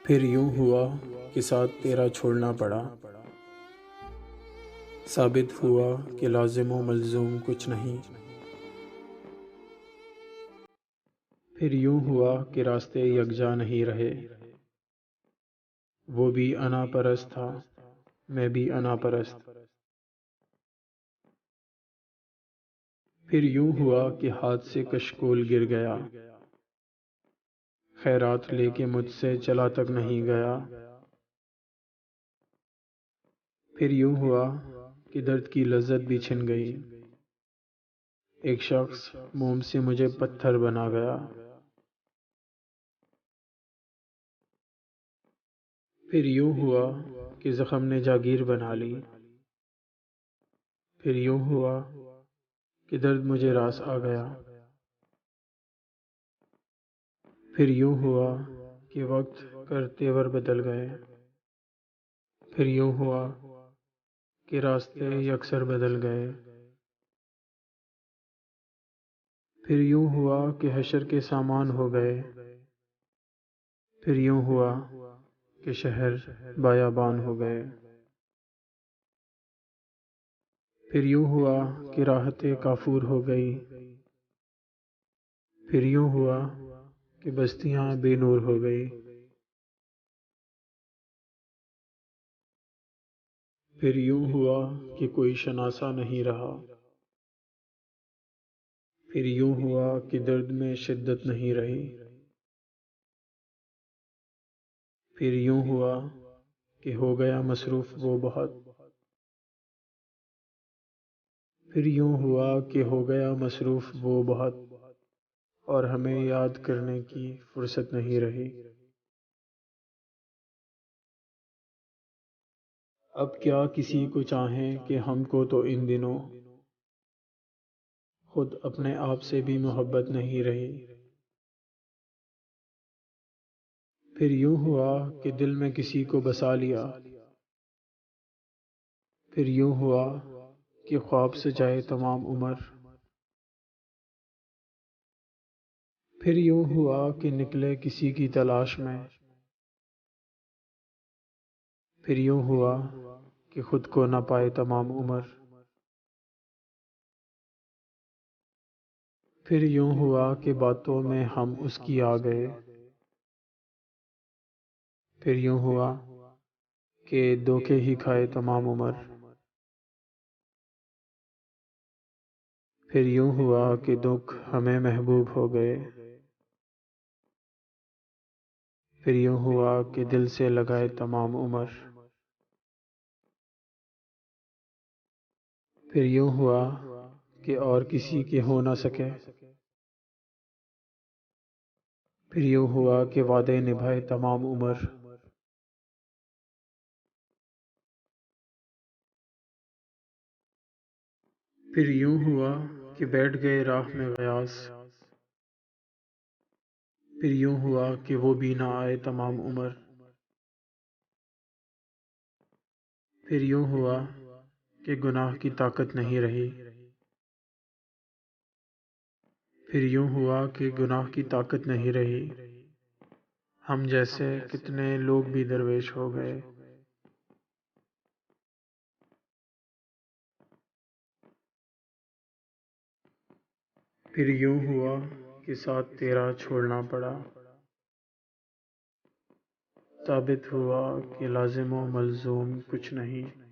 پھر یوں ہوا کہ ساتھ تیرا چھوڑنا پڑا، ثابت ہوا کہ لازم و ملزوم کچھ نہیں۔ پھر یوں ہوا کہ راستے یکجا نہیں رہے، وہ بھی انا پرست تھا، میں بھی انا پرست۔ پھر یوں ہوا کہ ہاتھ سے کشکول گر گیا، خیرات لے کے مجھ سے چلا تک نہیں گیا۔ پھر یوں ہوا کہ درد کی لذت بھی چھن گئی، ایک شخص موم سے مجھے پتھر بنا گیا۔ پھر یوں ہوا کہ زخم نے جاگیر بنا لی، پھر یوں ہوا کہ درد مجھے راس آ گیا۔ پھر یوں ہوا کہ وقت کر تیور بدل گئے، پھر یوں ہوا کہ راستے یکسر بدل گئے۔ پھر یوں ہوا کہ حشر کے سامان ہو گئے، پھر یوں ہوا کہ شہر بیابان ہو گئے۔ پھر یوں ہوا کہ راحت کافور ہو گئی، پھر یوں ہوا کہ بستیاں بے نور ہو گئی۔ پھر یوں ہوا کہ کوئی شناسا نہیں رہا، پھر یوں ہوا کہ درد میں شدت نہیں رہی۔ پھر یوں ہوا کہ ہو گیا مصروف وہ بہت، پھر یوں ہوا کہ ہو گیا مصروف وہ بہت، اور ہمیں یاد کرنے کی فرصت نہیں رہی۔ اب کیا کسی کو چاہیں کہ ہم کو تو ان دنوں خود اپنے آپ سے بھی محبت نہیں رہی۔ پھر یوں ہوا کہ دل میں کسی کو بسا لیا، پھر یوں ہوا کہ خواب سجائے تمام عمر۔ پھر یوں ہوا کہ نکلے کسی کی تلاش میں، پھر یوں ہوا کہ خود کو نہ پائے تمام عمر۔ پھر یوں ہوا کہ باتوں میں ہم اس کی آ گئے، پھر یوں ہوا کہ دھوکے ہی کھائے تمام عمر۔ پھر یوں ہوا کہ دکھ ہمیں محبوب ہو گئے، پھر یوں ہوا کہ دل سے لگائے تمام عمر۔ پھر یوں ہوا کہ اور کسی کے ہو نہ سکے، پھر یوں ہوا کہ وعدے نبھائے تمام عمر۔ پھر یوں ہوا کہ بیٹھ گئے راہ میں غیاث، پھر یوں ہوا کہ وہ بھی نہ آئے تمام عمر۔ پھر یوں ہوا کہ گناہ کی طاقت نہیں رہی، پھر یوں ہوا کہ گناہ کی طاقت نہیں رہی۔ ہم جیسے کتنے لوگ بھی درویش ہو گئے۔ پھر یوں ہوا کہ ساتھ تیرا چھوڑنا پڑا، ثابت ہوا کہ لازم و ملزوم کچھ نہیں۔